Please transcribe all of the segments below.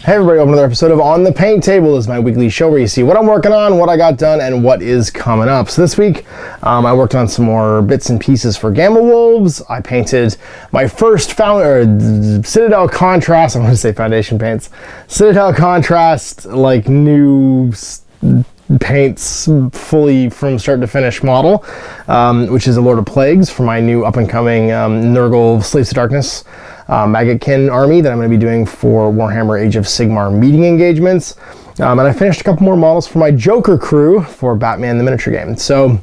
Hey everybody, welcome to another episode of On the Paint Table. This is my weekly show where you see what I'm working on, what I got done, and what is coming up. So this week, I worked on some more bits and pieces for Gamma Wolves. I painted my first Citadel Contrast, I want to say foundation paints, Citadel Contrast, like new paints fully from start to finish model, which is a Lord of Plagues for my new up-and-coming Nurgle Slaves to Darkness Maggotkin army that I'm going to be doing for Warhammer Age of Sigmar meeting engagements. And I finished a couple more models for my Joker crew for Batman the miniature game. So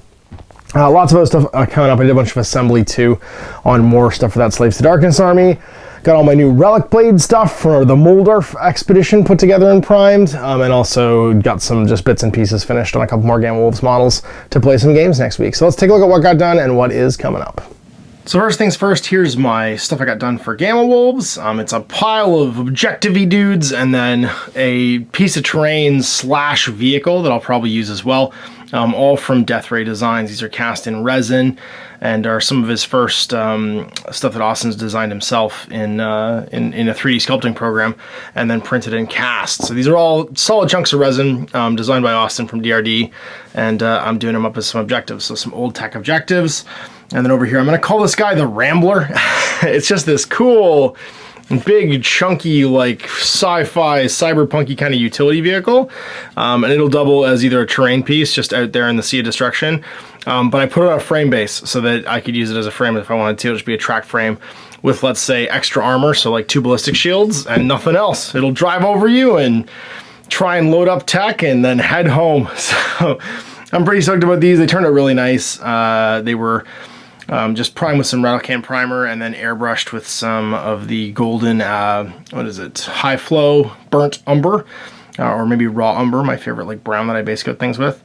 lots of other stuff coming up. I did a bunch of assembly too on more stuff for that Slaves to Darkness army. Got all my new Relic Blade stuff for the Moldorf expedition put together and primed, and also got some just bits and pieces finished on a couple more Gamma Wolves models to play some games next week. So let's take a look at what got done and what is coming up. So first things first, here's my stuff I got done for Gamma Wolves. It's a pile of objective-y dudes and then a piece of terrain slash vehicle that I'll probably use as well. All from Death Ray Designs. These are cast in resin and are some of his first stuff that Austin's designed himself in a 3D sculpting program and then printed and cast. So these are all solid chunks of resin designed by Austin from DRD, and I'm doing them up as some objectives, so some old tech objectives. And then over here, I'm going to call this guy the Rambler. It's just this cool, big, chunky, like sci-fi, cyberpunky kind of utility vehicle. And it'll double as either a terrain piece just out there in the Sea of Destruction. But I put it on a frame base so that I could use it as a frame if I wanted to. It'll just be a track frame with, let's say, extra armor, so like 2 ballistic shields and nothing else. It'll drive over you and try and load up tech and then head home. So I'm pretty stoked about these. They turned out really nice. They were just primed with some rattle can primer and then airbrushed with some of the golden, high flow burnt umber, or maybe raw umber, my favorite like brown that I base coat things with.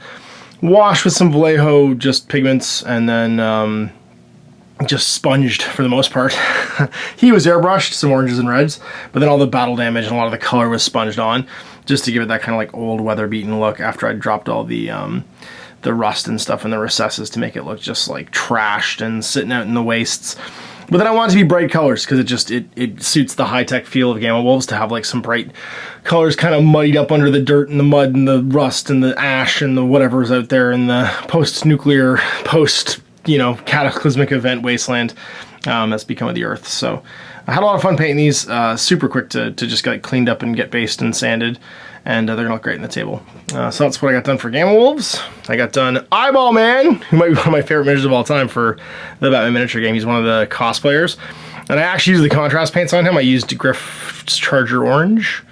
Washed with some Vallejo just pigments and then just sponged for the most part. He was airbrushed, some oranges and reds, but then all the battle damage and a lot of the color was sponged on just to give it that kind of like old weather beaten look after I dropped all the rust and stuff in the recesses to make it look just like trashed and sitting out in the wastes. But then I want it to be bright colors because it suits the high-tech feel of Gamma Wolves to have like some bright colors kind of muddied up under the dirt and the mud and the rust and the ash and the whatever's out there in the post-nuclear, cataclysmic event wasteland that's become of the Earth. So I had a lot of fun painting these, super quick to just get cleaned up and get based and sanded. And they're gonna look great in the table. So that's what I got done for Gamma Wolves. I got done Eyeball Man, who might be one of my favorite miniatures of all time for the Batman miniature game. He's one of the cosplayers. And I actually used the contrast paints on him. I used Griff's Charger Orange,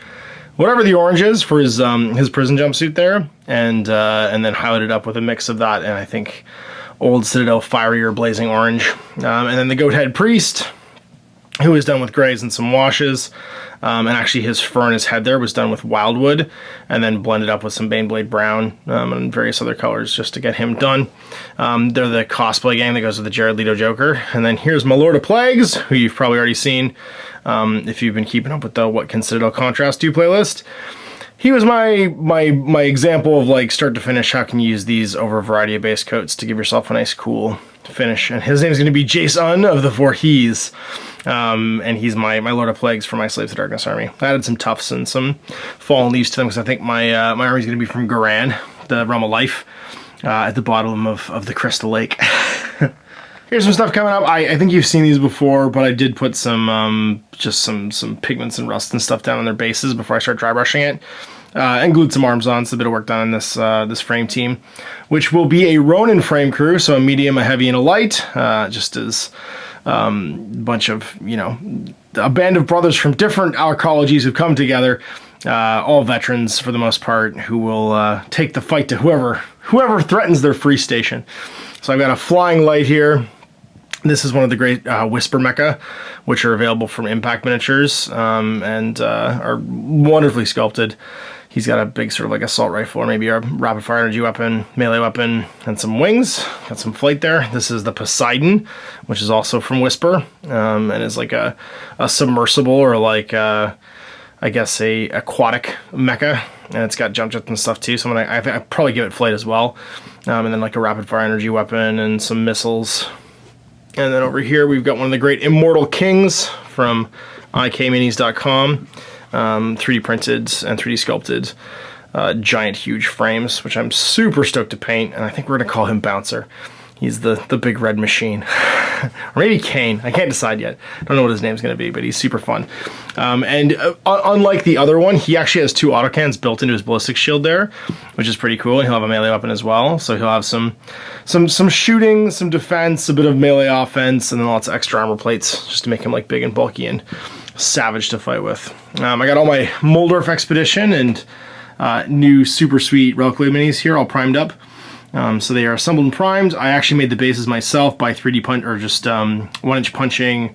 whatever the orange is, for his prison jumpsuit there, and then highlighted up with a mix of that and I think old Citadel Fiery or Blazing Orange. And then the Goat Head Priest, who was done with grays and some washes. And actually his fur on his head there was done with Wildwood and then blended up with some Baneblade Brown and various other colors just to get him done. They're the cosplay gang that goes with the Jared Leto Joker. And then here's my Lord of Plagues, who you've probably already seen if you've been keeping up with the What Can Citadel Contrast Do playlist. He was my example of like start to finish, how can you use these over a variety of base coats to give yourself a nice cool finish. And his name is going to be Jason of the Voorhees. And he's my Lord of Plagues for my Slaves to Darkness army. I added some tufts and some fallen leaves to them because I think my army is going to be from Guerrilla, the Realm of Life, at the bottom of the Crystal Lake. Here's some stuff coming up. I think you've seen these before, but I did put some just some pigments and rust and stuff down on their bases before I start dry brushing it. And glued some arms on, so a bit of work done on this frame team, which will be a Ronin frame crew, so a medium, a heavy, and a light, just as bunch of, a band of brothers from different arcologies who come together, all veterans for the most part, who will take the fight to whoever threatens their free station. So I've got a flying light here. This is one of the great Whisper Mecha, which are available from Impact Miniatures and are wonderfully sculpted. He's got a big sort of like assault rifle or maybe a rapid fire energy weapon, melee weapon, and some wings. Got some flight there. This is the Poseidon, which is also from Whisper, and is like a submersible or like I guess a aquatic mecha, and it's got jump jets and stuff too. So I'd probably give it flight as well, and then like a rapid fire energy weapon and some missiles. And then over here we've got one of the great Immortal Kings from ikminis.com. 3D printed and 3D sculpted giant huge frames, which I'm super stoked to paint, and I think we're gonna call him Bouncer. He's the big red machine. Or maybe Kane, I can't decide yet. I don't know what his name's gonna be, but he's super fun. Unlike the other one, he actually has 2 autocannons built into his ballistic shield there, which is pretty cool, and he'll have a melee weapon as well, so he'll have some shooting, some defense, a bit of melee offense, and then lots of extra armor plates, just to make him like big and bulky and savage to fight with. I got all my Moldorf Expedition and new super sweet Relic Blade minis here, all primed up. So they are assembled and primed. I actually made the bases myself by 3D punch, or just 1-inch punching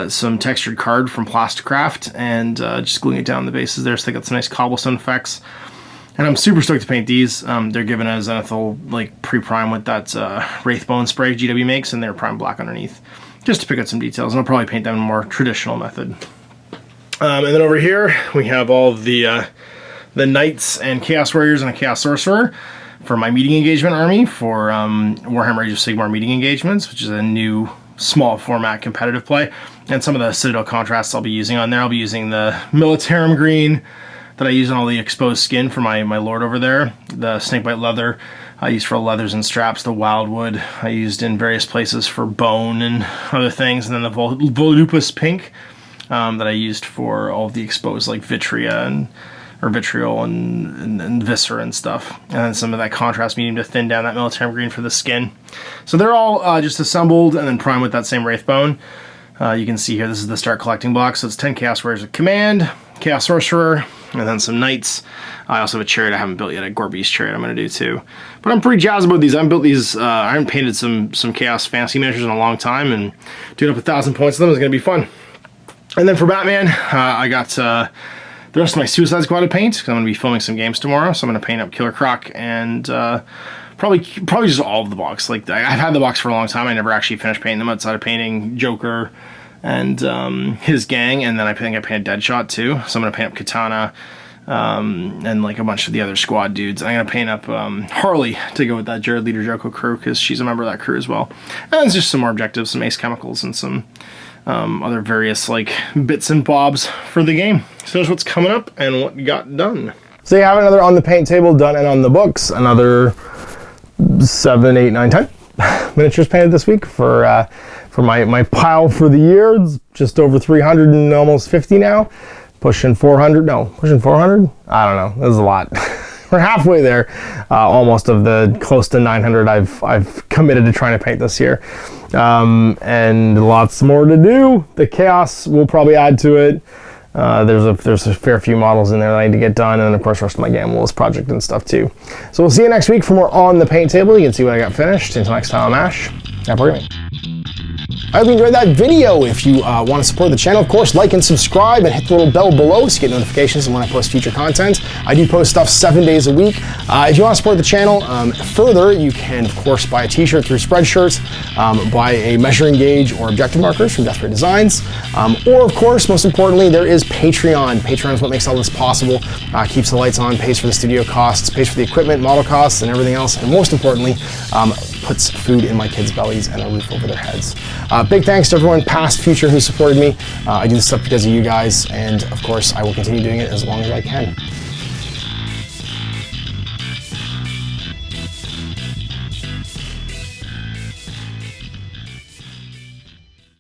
some textured card from Plasticraft and just gluing it down the bases there, so they got some nice cobblestone effects. And I'm super stoked to paint these. They're given a Zenithal like pre-prime with that Wraithbone spray GW makes, and they're primed black underneath, just to pick out some details. And I'll probably paint them in a more traditional method. And then over here we have all of the Knights and Chaos Warriors and a Chaos Sorcerer for my meeting engagement army for Warhammer Age of Sigmar meeting engagements, which is a new small format competitive play. And some of the Citadel contrasts I'll be using on there. I'll be using the Militarum green that I use on all the exposed skin for my Lord over there. The Snakebite leather I used for leathers and straps. The Wildwood I used in various places for bone and other things. And then the Volupus pink that I used for all of the exposed like Vitria or vitriol and viscera and stuff, and then some of that contrast medium to thin down that Militarum green for the skin. So they're all just assembled and then primed with that same Wraithbone. You can see here, this is the start collecting block, so it's 10 Chaos Warriors with Command, Chaos Sorcerer, and then some Knights. I also have a chariot I haven't built yet, a Gorbeast chariot I'm going to do too. But I'm pretty jazzed about these. I haven't built these, I haven't painted some Chaos Fantasy miniatures in a long time, and doing up 1,000 points of them is going to be fun. And then for Batman, I got the rest of my Suicide Squad to paint, because I'm going to be filming some games tomorrow, so I'm going to paint up Killer Croc and probably just all of the box. Like, I've had the box for a long time. I never actually finished painting them outside of painting Joker and his gang, and then I think I painted Deadshot too. So I'm going to paint up Katana and like a bunch of the other squad dudes. I'm going to paint up Harley to go with that Jared Leader Joko crew, because she's a member of that crew as well. And it's just some more objectives, some Ace Chemicals, and some other various like bits and bobs for the game. So there's what's coming up and what got done. So you have another on the paint table done, and on the books another 7, 8, 9, 10 miniatures painted this week for my pile for the year. It's just over 300 and almost 50 now. Pushing 400, no, pushing 400? I don't know, this is a lot. We're halfway there, almost, of the close to 900 I've committed to trying to paint this year. And lots more to do. The Chaos will probably add to it. There's a fair few models in there that I need to get done, and then of course the rest of my Gambleless project and stuff too. So we'll see you next week for more on the paint table. You can see what I got finished. Until next time, I'm Ash. Happy programming. I hope you enjoyed that video. If you want to support the channel, of course, like and subscribe and hit the little bell below so you get notifications when I post future content. I do post stuff 7 days a week. If you want to support the channel further, you can, of course, buy a t-shirt through Spreadshirts, buy a measuring gauge or objective markers from Death Ray Designs, or, of course, most importantly, there is Patreon. Patreon is what makes all this possible, keeps the lights on, pays for the studio costs, pays for the equipment, model costs, and everything else, and most importantly, puts food in my kids' bellies and a roof over their heads. Big thanks to everyone, past, future, who supported me. I do this stuff because of you guys, and of course, I will continue doing it as long as I can.